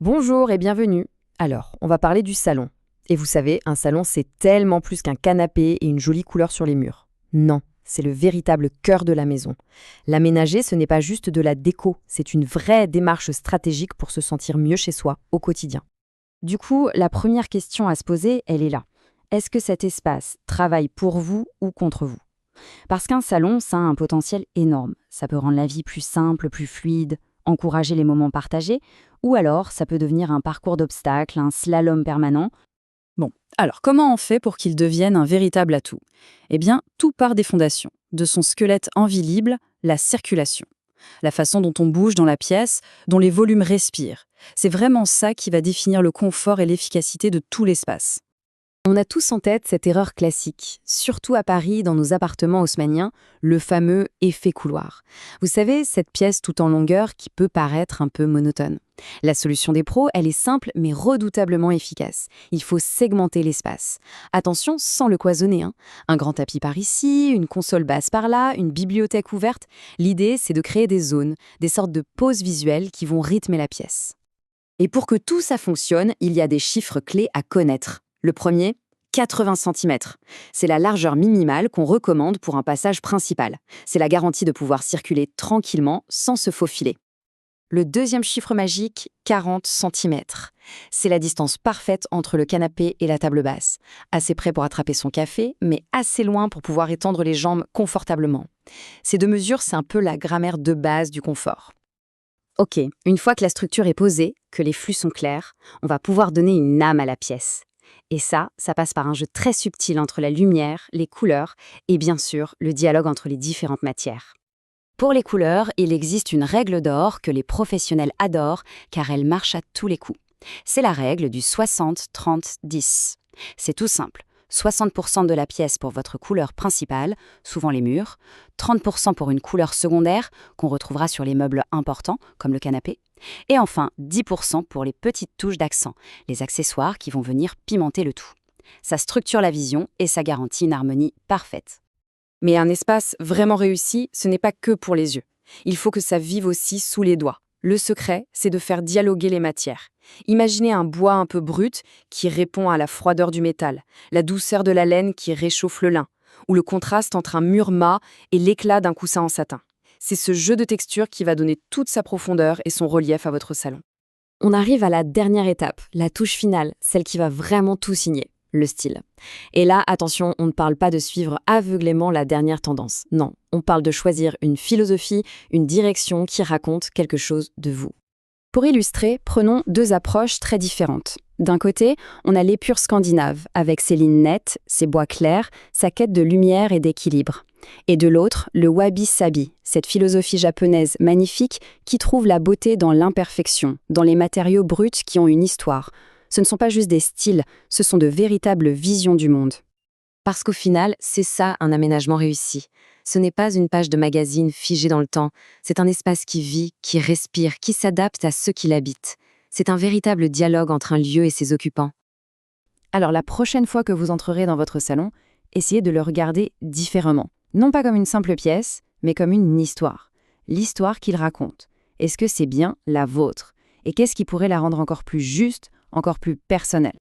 Bonjour et bienvenue. Alors, on va parler du salon. Et vous savez, un salon, c'est tellement plus qu'un canapé et une jolie couleur sur les murs. Non, c'est le véritable cœur de la maison. L'aménager, ce n'est pas juste de la déco, c'est une vraie démarche stratégique pour se sentir mieux chez soi au quotidien. Du coup, la première question à se poser, elle est là. Est-ce que cet espace travaille pour vous ou contre vous? Parce qu'un salon, ça a un potentiel énorme. Ça peut rendre la vie plus simple, plus fluide, encourager les moments partagés, ou alors ça peut devenir un parcours d'obstacles, un slalom permanent. Bon, alors comment on fait pour qu'il devienne un véritable atout? Eh bien, tout part des fondations, de son squelette invisible, la circulation. La façon dont on bouge dans la pièce, dont les volumes respirent. C'est vraiment ça qui va définir le confort et l'efficacité de tout l'espace. On a tous en tête cette erreur classique, surtout à Paris dans nos appartements haussmanniens, le fameux effet couloir. Vous savez, cette pièce tout en longueur qui peut paraître un peu monotone. La solution des pros, elle est simple mais redoutablement efficace. Il faut segmenter l'espace. Attention, sans le cloisonner, hein. Un grand tapis par ici, une console basse par là, une bibliothèque ouverte. L'idée, c'est de créer des zones, des sortes de pauses visuelles qui vont rythmer la pièce. Et pour que tout ça fonctionne, il y a des chiffres clés à connaître. Le premier, 80 cm. C'est la largeur minimale qu'on recommande pour un passage principal. C'est la garantie de pouvoir circuler tranquillement sans se faufiler. Le deuxième chiffre magique, 40 cm. C'est la distance parfaite entre le canapé et la table basse. Assez près pour attraper son café, mais assez loin pour pouvoir étendre les jambes confortablement. Ces deux mesures, c'est un peu la grammaire de base du confort. Ok, une fois que la structure est posée, que les flux sont clairs, on va pouvoir donner une âme à la pièce. Et ça passe par un jeu très subtil entre la lumière, les couleurs et bien sûr le dialogue entre les différentes matières. Pour les couleurs, il existe une règle d'or que les professionnels adorent car elle marche à tous les coups. C'est la règle du 60-30-10. C'est tout simple. 60% de la pièce pour votre couleur principale, souvent les murs, 30% pour une couleur secondaire qu'on retrouvera sur les meubles importants comme le canapé, et enfin 10% pour les petites touches d'accent, les accessoires qui vont venir pimenter le tout. Ça structure la vision et ça garantit une harmonie parfaite. Mais un espace vraiment réussi, ce n'est pas que pour les yeux. Il faut que ça vive aussi sous les doigts. Le secret, c'est de faire dialoguer les matières. Imaginez un bois un peu brut qui répond à la froideur du métal, la douceur de la laine qui réchauffe le lin, ou le contraste entre un mur mat et l'éclat d'un coussin en satin. C'est ce jeu de texture qui va donner toute sa profondeur et son relief à votre salon. On arrive à la dernière étape, la touche finale, celle qui va vraiment tout signer, le style. Et là, attention, on ne parle pas de suivre aveuglément la dernière tendance. Non, on parle de choisir une philosophie, une direction qui raconte quelque chose de vous. Pour illustrer, prenons deux approches très différentes. D'un côté, on a l'épure scandinave, avec ses lignes nettes, ses bois clairs, sa quête de lumière et d'équilibre. Et de l'autre, le wabi-sabi, cette philosophie japonaise magnifique qui trouve la beauté dans l'imperfection, dans les matériaux bruts qui ont une histoire. Ce ne sont pas juste des styles, ce sont de véritables visions du monde. Parce qu'au final, c'est ça un aménagement réussi. Ce n'est pas une page de magazine figée dans le temps, c'est un espace qui vit, qui respire, qui s'adapte à ceux qui l'habitent. C'est un véritable dialogue entre un lieu et ses occupants. Alors la prochaine fois que vous entrerez dans votre salon, essayez de le regarder différemment. Non pas comme une simple pièce, mais comme une histoire. L'histoire qu'il raconte. Est-ce que c'est bien la vôtre? Et qu'est-ce qui pourrait la rendre encore plus juste, encore plus personnelle?